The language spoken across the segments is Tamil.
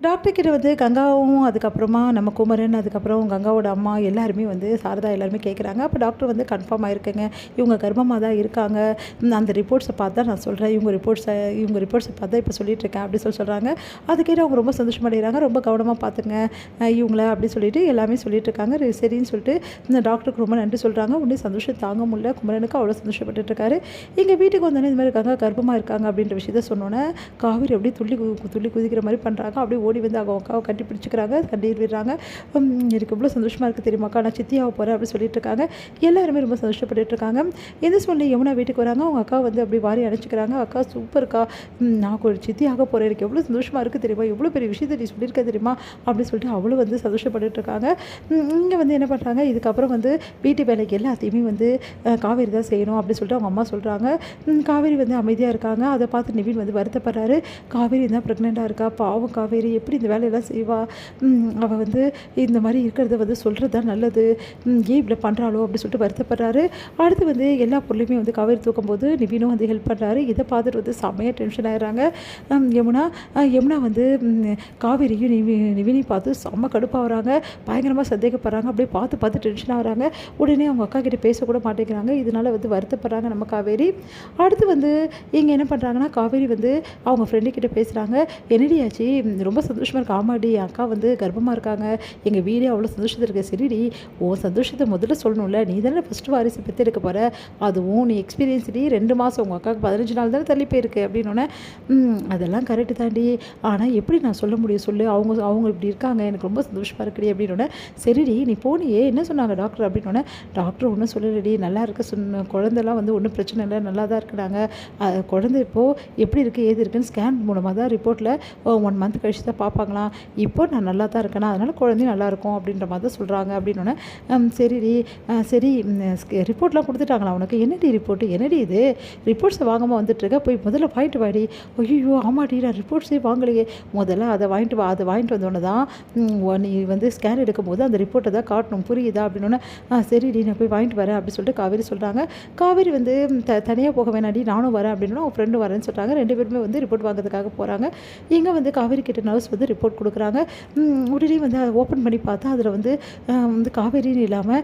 டாக்டர் கிட்ட வந்து கங்காவும், அதுக்கப்புறமா நம்ம குமரன், அதுக்கப்புறம் கங்காவோட அம்மா எல்லாருமே வந்து சாரதா எல்லாருமே கேட்குறாங்க. அப்போ டாக்டர் வந்து கன்ஃபார்ம் ஆயிருக்குங்க. இவங்க கர்ப்பமா தான் இருக்காங்க. அந்த ரிப்போர்ட்ஸை பார்த்து தான் நான் சொல்றேன். இவங்க ரிப்போர்ட்ஸை பார்த்து தான் இப்போ சொல்லிட்டுருக்கேன் அப்படி சொல்றாங்க. அது கேட்டு அவங்க ரொம்ப சந்தோஷமடைகிறாங்க. ரொம்ப கவனமா பார்த்துங்க இவங்கள அப்படி சொல்லிட்டு எல்லாமே சொல்லிட்டுருக்காங்க. சரின்னு சொல்லிட்டு இந்த டாக்டருக்கு ரொம்ப நன்றி சொல்றாங்க. உடனே சந்தோஷம் தாங்க முடியல. குமரனுக்கு அவ்வளோ சந்தோஷப்பட்டுட்டு இருக்காரு. எங்க வீட்டுக்கு வந்தோடனே இந்த மாதிரி கங்கா கர்ப்பமா இருக்காங்க அப்படின்ற விஷயத்த சொன்னோன்னே, காவேரி அப்படியே துள்ளி குதிக்கிற மாதிரி பண்றாங்க. அப்படியே ஓடி வந்து அவங்க அக்காவை கட்டி பிடிச்சிக்கிறாங்க, கண்ணீர் விடுறாங்க. எனக்கு எவ்வளோ சந்தோஷமாக இருக்குது தெரியுமாக்கா, நான் சித்தியாக போகிறேன் அப்படி சொல்லிட்டு இருக்காங்க. எல்லாருமே ரொம்ப சந்தோஷப்பட்டுட்டு இருக்காங்க. எந்த சூழ்நிலை யமுனா வீட்டுக்கு வராங்க. அவங்க அக்கா வந்து அப்படி வாரி அணைச்சிக்கிறாங்க. அக்கா சூப்பர்க்கா, நான் ஒரு சித்தியாக போகிறேன், எனக்கு எவ்வளோ சந்தோஷமாக இருக்குது தெரியுமா, எவ்வளோ பெரிய விஷயத்தை நீ சொல்லியிருக்க தெரியுமா அப்படின்னு சொல்லிட்டு அவளும் வந்து சந்தோஷப்பட்டுட்டு இருக்காங்க. இங்கே வந்து என்ன பண்ணுறாங்க, இதுக்கப்புறம் வந்து வீட்டு வேலைக்கு எல்லாத்தையுமே வந்து காவேரி தான் செய்யணும் அப்படின்னு சொல்லிட்டு அவங்க அம்மா சொல்கிறாங்க. காவேரி வந்து அமைதியாக இருக்காங்க. அதை பார்த்து நிவின் வந்து வருத்தப்படுறாரு. காவேரி தான் ப்ரெக்னெண்ட்டாக இருக்கா, பாவம் காவேரி எப்படி இந்த வேலையெல்லாம் செய்வா, அவள் வந்து இந்த மாதிரி இருக்கிறத வந்து சொல்கிறது தான் நல்லது, ஏன் இப்படி பண்ணுறாளோ அப்படி சொல்லிட்டு வருத்தப்படுறாரு. அடுத்து வந்து எல்லா பொருளையுமே வந்து காவேரி தூக்கும்போது நிவினும் வந்து ஹெல்ப் பண்ணுறாரு. இதை பார்த்துட்டு வந்து செம்மையாக டென்ஷன் ஆகிடுறாங்க. யமுனா வந்து காவேரியும் நிவினையும் பார்த்து செம்ம கடுப்பாகிறாங்க, பயங்கரமாக சந்தேகப்படுறாங்க. அப்படியே பார்த்து டென்ஷன் ஆகிறாங்க. உடனே அவங்க அக்கா கிட்டே பேசக்கூட மாட்டேங்கிறாங்க. இதனால் வந்து வருத்தப்படுறாங்க நம்ம காவேரி. அடுத்து வந்து இங்கே என்ன பண்ணுறாங்கன்னா, காவேரி வந்து அவங்க ஃப்ரெண்டு கிட்டே பேசுகிறாங்க. என்னடி ஆச்சு, ரொம்ப சந்தோஷமாக இருக்கு. ஆமாடி, என் அக்கா வந்து கர்ப்பமாக இருக்காங்க, எங்கள் வீடே அவ்வளோ சந்தோஷத்தில் இருக்குது. சரிடி, உன் சந்தோஷத்தை முதல்ல சொல்லணும்ல, நீ தானே ஃபஸ்ட்டு வாரிசு பெற்றெடுக்க போகிற, அதுவும் நீ எக்ஸ்பீரியன்ஸ்டி 2 மாதம், உங்கள் அக்காவுக்கு 15 நாள் தானே தள்ளி போயிருக்கு அப்படின்னோடனே, அதெல்லாம் கரெக்டு தாண்டி, ஆனால் எப்படி நான் சொல்ல முடியும் சொல்லு, அவங்க இப்படி இருக்காங்க, எனக்கு ரொம்ப சந்தோஷமாக இருக்குடி அப்படின்னோடனே, சரிடி நீ போனியே என்ன சொன்னாங்க டாக்டர் அப்படின்னோடனே, டாக்டர் ஒன்றும் சொல்லலடி, நல்லா இருக்க குழந்தைலாம் வந்து ஒன்றும் பிரச்சனை இல்லை, நல்லா தான் இருக்கிறாங்க, குழந்தை இப்போது எப்படி இருக்குது ஏது இருக்குன்னு ஸ்கேன் மூலமாக தான் ரிப்போர்ட்டில் 1 மந்த் கழிச்சு தான் பார்ப்பாங்களாம். இப்போ நான் நல்லா தான் இருக்கேனா, அதனால் குழந்தையும் நல்லாயிருக்கும் அப்படின்ற மாதிரி தான் சொல்கிறாங்க அப்படின்னோடனே, சரிடி சரி, ரிப்போர்ட்லாம் கொடுத்துட்டாங்களா உனக்கு, என்னடி ரிப்போர்ட்டு, என்னடி இது ரிப்போர்ட்ஸை வாங்காமல் வந்துட்டுருக்க, போய் முதல்ல வாங்கிட்டு வாடி. ஐயோ ஆமாடி, நான் ரிப்போர்ட்ஸே வாங்கலையே, முதல்ல அதை வாங்கிட்டு வா, அதை வாங்கிட்டு வந்தோடனே தான் நீ வந்து ஸ்கேன் எடுக்கும்போது அந்த ரிப்போர்ட்டை தான் காட்டணும், புரியுதா அப்படின்னோடனே, சரிடி நான் போய் வாங்கிட்டு வரேன் அப்படி சொல்லிட்டு காவேரி சொல்கிறாங்க. காவேரி வந்து தனியாக போக வேணாடி, நானும் வரேன் அப்படின்னா அவங்க ஃப்ரெண்டு வரேன்னு சொல்கிறாங்க. 2 பேருமே வந்து ரிப்போர்ட் வாங்குறதுக்காக போகிறாங்க. இங்கே வந்து காவேரி கிட்ட நர்ஸ் வந்து ரிப்போர்ட் கொடுக்குறாங்க. உடனே வந்து அதை ஓப்பன் பண்ணி பார்த்தா அதில் வந்து காவேரின்னு இல்லாமல்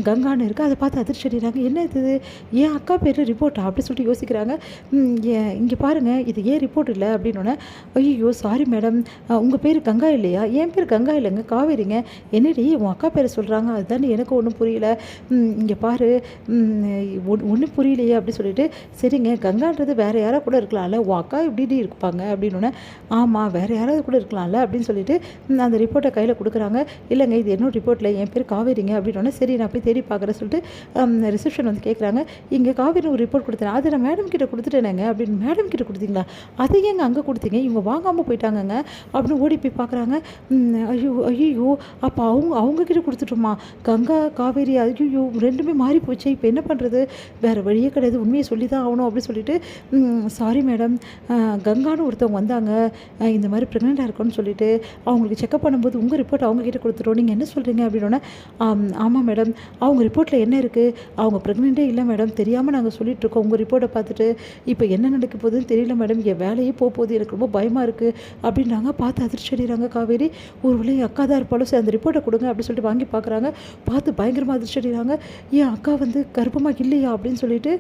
கங்கான்னு இருக்குது. அதை பார்த்து அதிர்ச்சி அடைகிறாங்க. என்ன இது, ஏன் அக்கா பேர் ரிப்போர்ட்டா அப்படி சொல்லிட்டு யோசிக்கிறாங்க. இங்கே பாருங்கள், இது ஏன் ரிப்போர்ட் இல்லை அப்படின்னோடனே, ஐயோ சாரி மேடம், உங்கள் பேர் கங்கா இல்லையா, என் பேர் கங்கா இல்லைங்க காவேரிங்க, என்னடி உன் அக்கா பேரை சொல்கிறாங்க, அதுதான் எனக்கு ஒன்றும் புரியல, இங்கே பாரு ஒன்றும் புரியலையே அப்படி சொல்லிட்டு, சரிங்க கங்கான்றது வேறு யாராவது கூட இருக்கலாம்ல, உன் அக்கா இப்படி இருப்பாங்க அப்படின்னோடனே, ஆமாம் வேறு யாராவது கூட இருக்கலாம்ல அப்படின்னு சொல்லிட்டு அந்த ரிப்போர்ட்டை கையில் கொடுக்குறாங்க. இல்லைங்க இது என்னோட ரிப்போர்ட்டில் என் பேர் காவேரிங்க அப்படின்னோடனே, சரி நான் போய் தேடி பார்க்குறேன்னு சொல்லிட்டு ரிசப்ஷன் வந்து கேட்குறாங்க. இங்கே காவேரி ஒரு ரிப்போர்ட் கொடுத்தேன், அதை நான் மேடம் கிட்ட கொடுத்துட்டேனேங்க அப்படின்னு. மேடம் கிட்ட கொடுத்தீங்களா, அதை ஏங்க அங்கே கொடுத்தீங்க, இவங்க வாங்காமல் போயிட்டாங்கங்க அப்படின்னு ஓடி போய் பார்க்குறாங்க. ஐயோ அப்போ அவங்கக்கிட்ட கொடுத்துட்டோமா, கங்கா காவேரி, ஐயோ 2மே மாறி போச்சு, இப்போ என்ன பண்ணுறது, வேறு வழியே கிடையாது, உண்மையை சொல்லி தான் ஆகணும் அப்படின்னு சொல்லிட்டு, சாரி மேடம், கங்கான்னு ஒருத்தவங்க வந்தாங்க, இந்த மாதிரி ப்ரெக்னெண்ட்டாக இருக்குன்னு சொல்லிட்டு அவங்களுக்கு செக்அப் பண்ணும்போது உங்கள் ரிப்போர்ட் அவங்கக்கிட்ட கொடுத்துட்டோம், நீங்கள் என்ன சொல்கிறீங்க அப்படின்னோடனே, ஆமாம் மேடம், அவங்க ரிப்போர்ட்டில் என்ன இருக்குது, அவங்க ப்ரெக்னெண்ட்டே இல்லை மேடம், தெரியாமல் நாங்கள் சொல்லிகிட்ருக்கோம், உங்கள் ரிப்போர்ட்டை பார்த்துட்டு இப்போ என்ன நடக்க போகுதுன்னு தெரியல மேடம், என் வேலையே போகுது, எனக்கு ரொம்ப பயமாக இருக்குது அப்படின்றாங்க. பார்த்து அதிர்ச்சி அடைகிறாங்க காவேரி. ஒரு வேளை அக்கா தான் இருப்பாலும் சரி அந்த ரிப்போர்ட்டை கொடுங்க அப்படின்னு சொல்லிட்டு வாங்கி பார்க்குறாங்க. பார்த்து பயங்கரமாக அதிர்ச்சி அடைகிறாங்க. ஏன் அக்கா வந்து கர்ப்பமாக இல்லையா அப்படின்னு சொல்லிட்டு